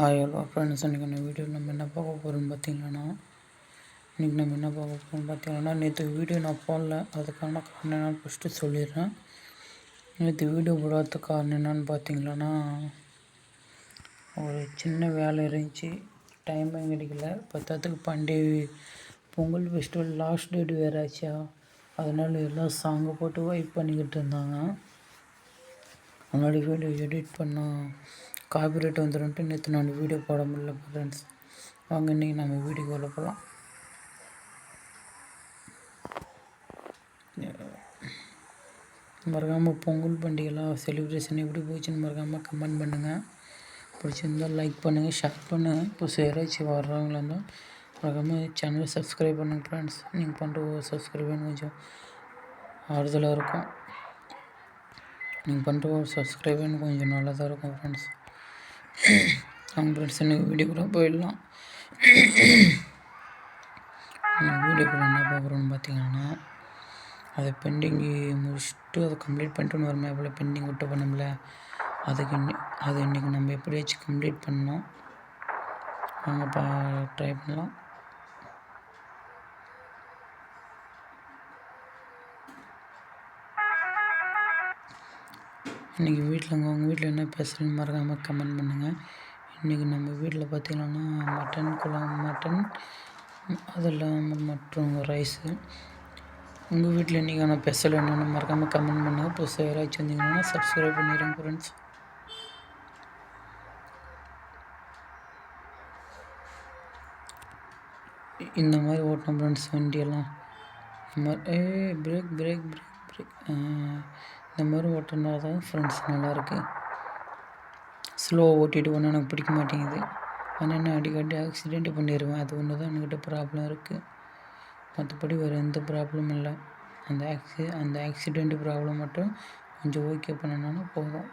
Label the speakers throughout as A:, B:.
A: Hello friends, இன்றைக்கி இந்த வீடியோவில் நம்ம என்ன பார்க்க போகிறோம்னு பார்த்தீங்கன்னா நேற்று வீடியோ நான் போடல. அதுக்கான காரணம் என்னென்னு ஃபஸ்ட்டு சொல்லிடுறேன். நேற்று வீடியோ போடாத காரணம் என்னென்னு பார்த்தீங்கன்னா, ஒரு சின்ன வேலை இருந்துச்சு, டைமே கிடைக்கல. பத்தாததுக்கு பொங்கல் ஃபெஸ்டிவல் லாஸ்ட் டேட் வேறு ஆச்சா, அதனால் எல்லாம் சாங்கை போட்டு வைப் பண்ணிக்கிட்டு இருந்தாங்க. முன்னாடி வீடியோ எடிட் பண்ணால் காப்பிரைட் வந்துடும்ட்டு நேற்று நான் வீடியோ போட முடியல ஃப்ரெண்ட்ஸ். வாங்க இன்றைக்கி நம்ம வீடியோக்குள்ளே போகலாம். மறக்காமல் பொங்கல் பண்டிகைலாம் செலிப்ரேஷன் எப்படி போச்சுன்னு மறக்காமல் கமெண்ட் பண்ணுங்கள். பிடிச்சிருந்தால் லைக் பண்ணுங்கள், ஷேர் பண்ணுங்கள். இப்போ யாராச்சும் வர்றவங்களா இருந்தால் மறக்காமல் சேனலை சப்ஸ்கிரைப் பண்ணுங்கள் ஃப்ரெண்ட்ஸ். நீங்கள் பண்ணுற ஒரு சப்ஸ்கிரைப் கொஞ்சம் ஆறுதலாக இருக்கும். நீங்கள் பண்ணுற ஒரு சப்ஸ்கிரைப் கொஞ்சம் நல்லா தான் இருக்கும் ஃப்ரெண்ட்ஸ். அவங்க ஃப்ரெண்ட்ஸ் எனக்கு வீடியோ கூட போயிடலாம். வீடியோக்குள்ள என்ன பார்க்குறோன்னு பார்த்தீங்கன்னா, அதை பெண்டிங்கு முடிச்சுட்டு அதை கம்ப்ளீட் பண்ணிட்டு ஒரு மேப்பில் பெண்டிங் விட்டு பண்ணோம்ல, அது இன்றைக்கி நம்ம எப்படியாச்சும் கம்ப்ளீட் பண்ணோம். அவங்க ட்ரை பண்ணலாம். இன்றைக்கி உங்கள் வீட்டில் என்ன பேசுகிறேன்னு மறக்காமல் கமெண்ட் பண்ணுங்கள். இன்றைக்கி நம்ம வீட்டில் பார்த்திங்கன்னா மட்டன் அது இல்லாமல் மற்றும் ரைஸு. உங்கள் வீட்டில் இன்றைக்கான ஸ்பெஷல் என்னென்னு மறக்காமல் கமெண்ட் பண்ணுங்கள். புதுசாக யாராச்சும் வந்தீங்கன்னா சப்ஸ்கிரைப் பண்ணிடுங்க ஃப்ரெண்ட்ஸ். இந்த மாதிரி ஓட்டணும் ஃப்ரெண்ட்ஸ் வண்டியெல்லாம். பிரேக் இந்த மாதிரி ஓட்டினா தான் ஃப்ரெண்ட்ஸ் நல்லாயிருக்கு. ஸ்லோவாக ஓட்டிகிட்டு போனால் எனக்கு பிடிக்க மாட்டேங்குது. ஆனால் என்ன அடிக்கடி ஆக்சிடெண்ட்டு பண்ணிடுவேன். அது ஒன்று தான் என்கிட்ட ப்ராப்ளம் இருக்குது. மற்றபடி வேறு எந்த ப்ராப்ளமும் இல்லை. அந்த ஆக்சிடெண்ட்டு ப்ராப்ளம் மட்டும் கொஞ்சம் ஓகே பண்ணணுன்னா போதும்.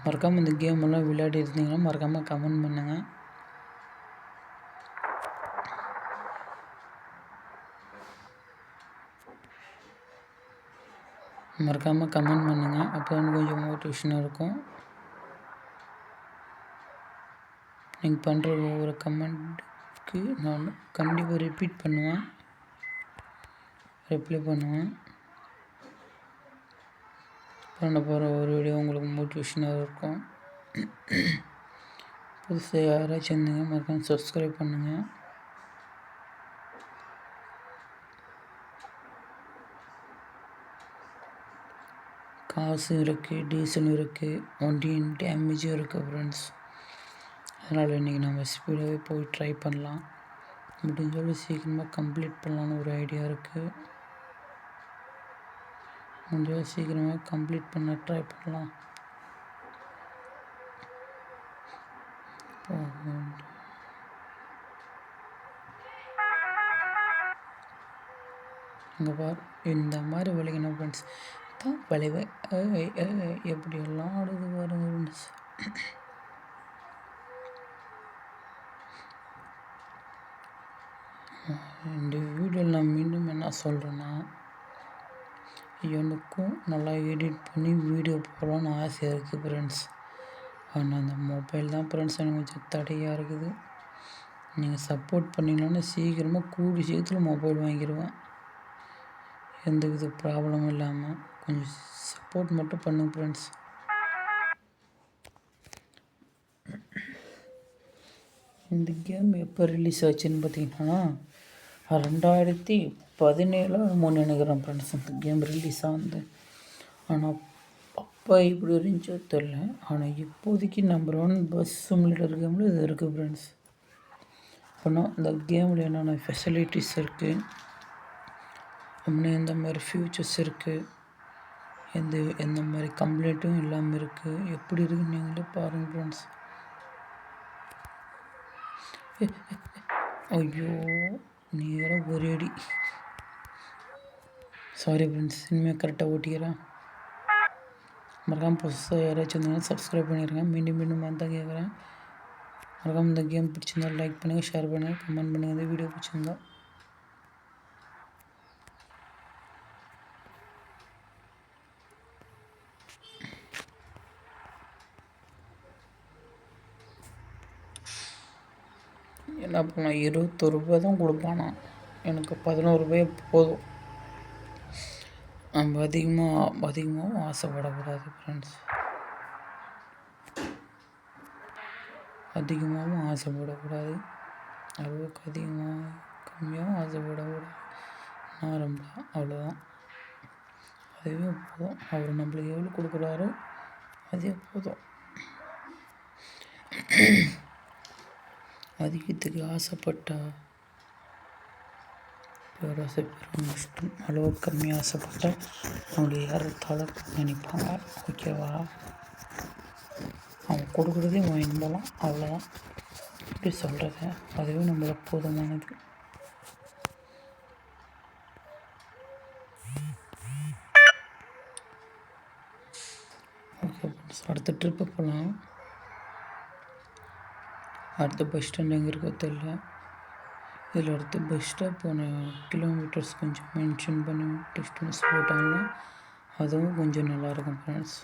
A: மறக்காமல் இந்த கேமெல்லாம் விளையாடி இருந்தீங்கன்னா மறக்காமல் கமெண்ட் பண்ணுங்கள். அப்போ வந்து கொஞ்சம் மோட்டிவேஷனாக இருக்கும். நீங்கள் பண்ணுற ஒவ்வொரு கமெண்ட்டுக்கு நான் கண்டிப்பாக ரிப்ளை பண்ணுவேன். பண்ண போகிற ஒரு வீடியோ உங்களுக்கு மோட்டிவேஷனாக இருக்கும். புதுசாக யாராச்சும் இருந்தீங்க மறக்காமல் சப்ஸ்கிரைப் பண்ணுங்கள். காசும் இருக்குது, டீசலும் இருக்குது, வண்டியும் டேமேஜும் இருக்குது ஃப்ரெண்ட்ஸ். அதனால் இன்றைக்கி நம்ம ஸ்பீடாகவே போய் ட்ரை பண்ணலாம். முடிஞ்சாலும் சீக்கிரமாக கம்ப்ளீட் பண்ணலான்னு ஒரு ஐடியா இருக்குது. முடிஞ்சாலும் சீக்கிரமாக கம்ப்ளீட் பண்ண ட்ரை பண்ணலாம். இங்கே பார், இந்த மாதிரி வலிக்கணும் ஃப்ரெண்ட்ஸ். தான் வலிவை எப்படியெல்லாம் ஆடுது பாருங்க ஃப்ரெண்ட்ஸ். இந்த வீடியோவில் நான் மீண்டும் என்ன சொல்கிறேன்னா, எனக்கும் நல்லா எடிட் பண்ணி வீடியோ போடலான்னு ஆசையாக இருக்குது ஃப்ரெண்ட்ஸ். ஆனால் அந்த மொபைல் தான் ஃப்ரெண்ட்ஸ் எனக்கு கொஞ்சம் தடையாக இருக்குது. நீங்கள் சப்போர்ட் பண்ணிங்களான்னு சீக்கிரமாக கூடி சீக்கிரத்தில் மொபைல் வாங்கிடுவேன். எந்த வித ப்ராப்ளமும் இல்லாமல் கொஞ்சம் சப்போர்ட் மட்டும் பண்ணுங்க ஃப்ரெண்ட்ஸ். இந்த கேம் எப்போ ரிலீஸ் ஆச்சுன்னு பார்த்தீங்கன்னா 2017 நினைக்கிறேன் ஃப்ரெண்ட்ஸ் இந்த கேம் ரிலீஸ் ஆகுது. ஆனால் அப்போ இப்படி இருந்துச்சோ தெரில. ஆனால் இப்போதைக்கு நம்பர் 1 பஸ் சிமுலேட்டர் கேமில் இது இருக்குது ஃப்ரெண்ட்ஸ். அப்படின்னா இந்த கேமில் என்னென்ன ஃபெசிலிட்டிஸ் இருக்குது, அப்படின்னா எந்த மாதிரி ஃபியூச்சர்ஸ் இருக்குது, எந்த மாதிரி கம்ப்ளைண்ட்டும் இல்லாமல் இருக்குது, எப்படி இருக்குன்னு நீங்களே பாருங்கள் ஃப்ரெண்ட்ஸ். ஐயோ நேராக ஒரு அடி. சாரி ஃப்ரெண்ட்ஸ், இனிமேல் கரெக்டாக ஓட்டிக்கிறேன். மறக்காமல் புதுசாக யாராச்சும் வந்தீங்கன்னா சப்ஸ்கிரைப் பண்ணிடுங்க. மீண்டும் தான் கேட்குறேன். மறக்காமல் இந்த கேம் பிடிச்சிருந்தால் லைக் பண்ணுங்கள், ஷேர் பண்ணுங்கள், கமெண்ட் பண்ணுங்கள். இந்த வீடியோ பிடிச்சிருந்தா என்ன பண்ணலாம், 21 ரூபாய் தான் கொடுப்பானா, எனக்கு 11 ரூபாய் போதும். நம்ம அதிகமாகவும் ஆசைப்படக்கூடாது ஃப்ரெண்ட்ஸ். அதிகமாகவும் ஆசைப்படக்கூடாது, அளவுக்கு அதிகமாக கம்மியாகவும் ஆசைப்படக்கூடாது. நார்மலாக அவ்வளோதான், அதுவே போதும். அவர் நம்மளுக்கு எவ்வளோ கொடுக்குறாரோ அதே போதும். அதிகத்துக்கு ஆசைப்பட்டா பேராசை பெரும் நஷ்டம். அளவுக்கு கம்மியாக ஆசைப்பட்டா நம்மளுடைய யாரத்தால் நினைப்பாங்க. ஓகேவா? அவங்க கொடுக்குறதே வாங்கிட்டு போகலாம், அவ்வளோதான். எப்படி சொல்கிறது, அதுவே நம்மளுக்கு போதுமானது. ஓகே ஃப்ரெண்ட்ஸ், அடுத்த ட்ரிப்பு போகலாம். அடுத்த பஸ் ஸ்டாண்ட் எங்கே இருக்கோ தெரியல. இதில் அடுத்து பஸ் ஸ்டாப் போன கிலோமீட்டர்ஸ் கொஞ்சம் மென்ஷன் பண்ணி டிஸ்டன்ஸ் போட்டாங்கன்னா அதுவும் கொஞ்சம் நல்லாயிருக்கும் ஃப்ரெண்ட்ஸ்.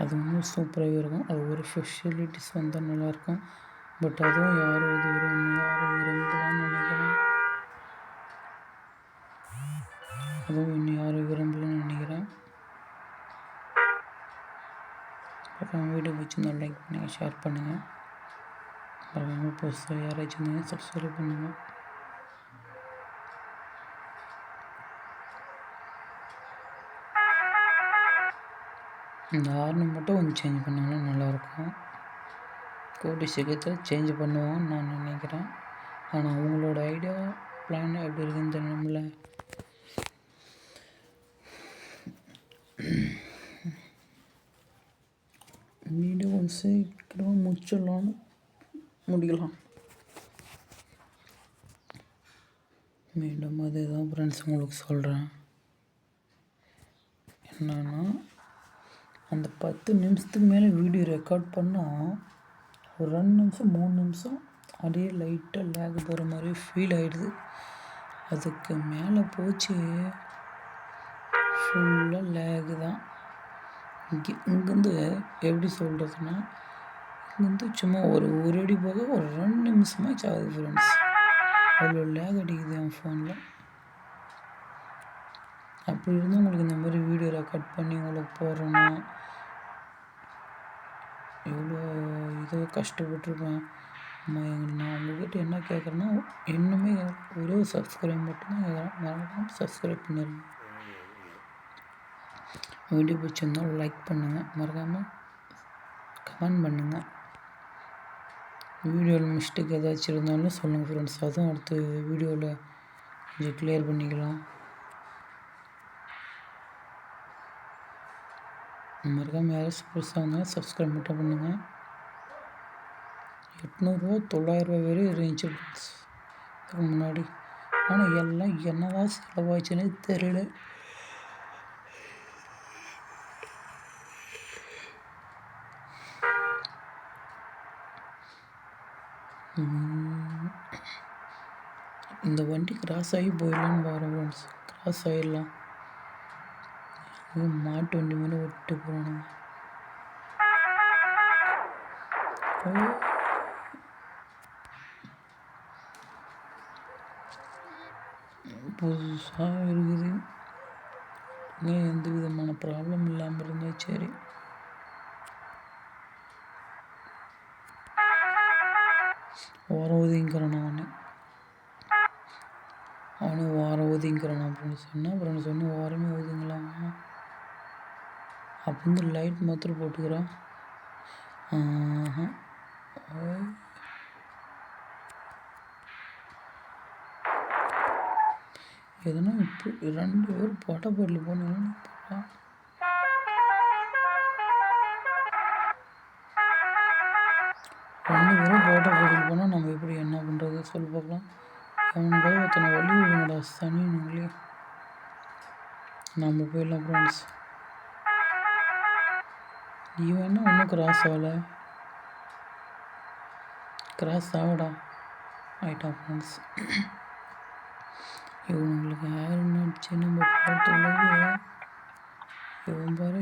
A: அது இன்னும் சூப்பராகவே இருக்கும். அது ஒரு ஃபெசிலிட்டிஸ் வந்தால் நல்லாயிருக்கும். பட் அதுவும் யாரும் விரும்பலான்னு நினைக்கிறேன். இன்னும் யாரும் விரும்பலன்னு நினைக்கிறேன். அப்புறம் வீடியோ பிடிச்சிருந்தா லைக் பண்ணுங்கள், ஷேர் பண்ணுங்கள். அப்புறம் புதுசாக யாராச்சும் இருந்தீங்கன்னா சப்ஸ்கிரைப் பண்ணுங்கள். இந்த ஹார்னை மட்டும் கொஞ்சம் சேஞ்ச் பண்ணாலும் நல்லாயிருக்கும். கூடிய சீக்கிரத்தில் சேஞ்ச் பண்ணுவான்னு நான் நினைக்கிறேன். ஆனால் அவங்களோட ஐடியா பிளான் எப்படி இருக்குன்னு தெரியல. வீடியோ கொஞ்சம் சீக்கிரமாக முடிக்கலாம். மீண்டும் அதே தான் ஃப்ரெண்ட்ஸ் உங்களுக்கு சொல்கிறேன். என்னன்னா, அந்த 10 நிமிஷத்துக்கு மேலே வீடியோ ரெக்கார்ட் பண்ணால் ஒரு 2 நிமிஷம் 3 நிமிஷம் அப்படியே லைட்டாக லேக் போகிற மாதிரி ஃபீல் ஆகிடுது. அதுக்கு மேலே போச்சு ஃபுல்லாக லேகு தான். இங்கேருந்து எப்படி சொல்கிறதுன்னா, இங்கேருந்து சும்மா ஒரு அடி போக ஒரு 2 நிமிஷமாச்சு ஆகுது ஃப்ரெண்ட்ஸ். அவ்வளோ லேக் அடிக்குது என் ஃபோனில். அப்படி இருந்தால் உங்களுக்கு இந்த மாதிரி வீடியோ ரெக்கார்ட் பண்ணி உங்களுக்கு போடுறேன்னா எவ்வளோ இதோ கஷ்டப்பட்டுருப்பேன். நான் உங்கள்கிட்ட என்ன கேட்குறேன்னா, இன்னுமே ஒரே சப்ஸ்கிரைப் மட்டும்தான் கேட்குறேன். சப்ஸ்கிரைப் பண்ணிடுங்க. வீடியோ பிடிச்சிருந்தால் லைக் பண்ணுங்கள், மறக்காமல் கமெண்ட் பண்ணுங்கள். வீடியோவில் மிஸ்டேக் ஏதாச்சும் இருந்தாலும் சொல்லுங்கள் ஃப்ரெண்ட்ஸ். அதுவும் அடுத்த வீடியோவில் கொஞ்சம் கிளியர் பண்ணிக்கலாம். மறக்காமல் யாராச்சும் புதுசாக வந்தால் சப்ஸ்கிரைப் மட்டும் பண்ணுங்கள். 800 900 வரையும் இருந்துச்சு ஃப்ரெண்ட்ஸ் இதுக்கு முன்னாடி. ஆனால் எல்லாம் என்னதான் செலவாச்சுன்னே தெரியல. இந்த வண்டி கிராஸ் ஆகி போயிடலான்னு பாருங்க ஃப்ரெண்ட்ஸ். கிராஸ் ஆகிடலாம். மாட்டு வண்டி மேலே விட்டு போகணும். புதுசாக இருக்குது. எந்த விதமான ப்ராப்ளம் இல்லாமல் இருந்தால் சரி. ஓரம் ஒதுங்கிறான் அவனே ஓரம் ஒதுங்கிறான் அப்படின்னு சொன்னால் ஓரமே ஒதுங்கலாம். அப்போ வந்து லைட் மாத்திரம் போட்டுக்கிறான். எதுனா இப்போ 2 பேர் பட்டப்பட்டில் போனீங்கன்னா 2 பேரும் பட்டப்பட்டில் போனால் நம்ம எப்படி என்ன பண்ணுறது சொல்லி பார்க்கலாம். அவனோட ஒருத்தனை வழி விடுங்கடா சனிங்களே. நம்ம போயிடலாம் ஃப்ரெண்ட்ஸ். இவன் என்ன ஒன்றும் கிராஸ் ஆகடா ஆயிட்டான் ஃப்ரெண்ட்ஸ். இவங்களுக்கு யார் நடிச்சு நம்ம பார்த்துள்ளது. இவன் பாரு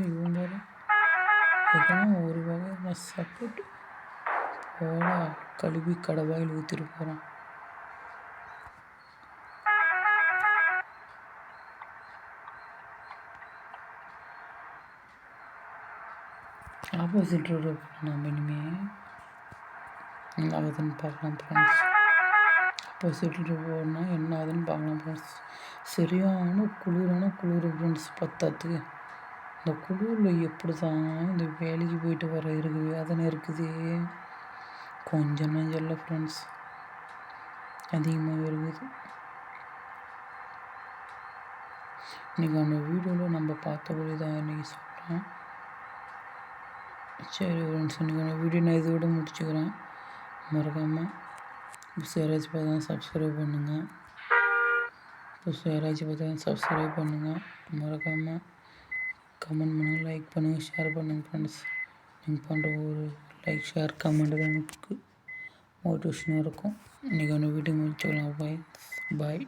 A: இதெல்லாம் ஒரு வகையான சப்போர்ட். போடா கழுவி கடவாயில் ஊற்றிட்டு போகிறான். ஆப்போசிட் ரோடு நம்ம இனிமேல் என்ன ஆகுதுன்னு பார்க்கலாம் ஃப்ரெண்ட்ஸ். ஆப்போசிட் ரோடு போனால் என்ன ஆகுதுன்னு பார்க்கலாம் ஃப்ரெண்ட்ஸ். சரியான குளிரான குளிர் ஃப்ரெண்ட்ஸ். பத்தாத்துக்கு இந்த குளிரில் எப்படி தான் இந்த வேலைக்கு போயிட்டு வர இருக்குது, வேதனை இருக்குது. கொஞ்சம் நெஞ்சல்ல ஃப்ரெண்ட்ஸ், அதிகமாக இருக்குது. இன்றைக்கி அந்த வீடியோவில் நம்ம பார்த்தபடி தான் இன்றைக்கி சொல்கிறேன். சரி ஃப்ரெண்ட்ஸ், இன்றைக்கான வீடியோ நான் இதோட முடிச்சுக்கிறேன். மறக்காமல் புதுசு யாராச்சும் பார்த்தா சப்ஸ்கிரைப் பண்ணுங்கள். மறக்காமல் கமெண்ட் பண்ணுங்கள், லைக் பண்ணுங்கள், ஷேர் பண்ணுங்கள் ஃப்ரெண்ட்ஸ். நீங்கள் பண்ணுற ஒரு லைக், ஷேர், கமெண்ட் தான் எனக்கு மோட்டிவேஷனாக இருக்கும். இன்றைக்கான வீடியோ முடிச்சுக்கலாம். பாய்.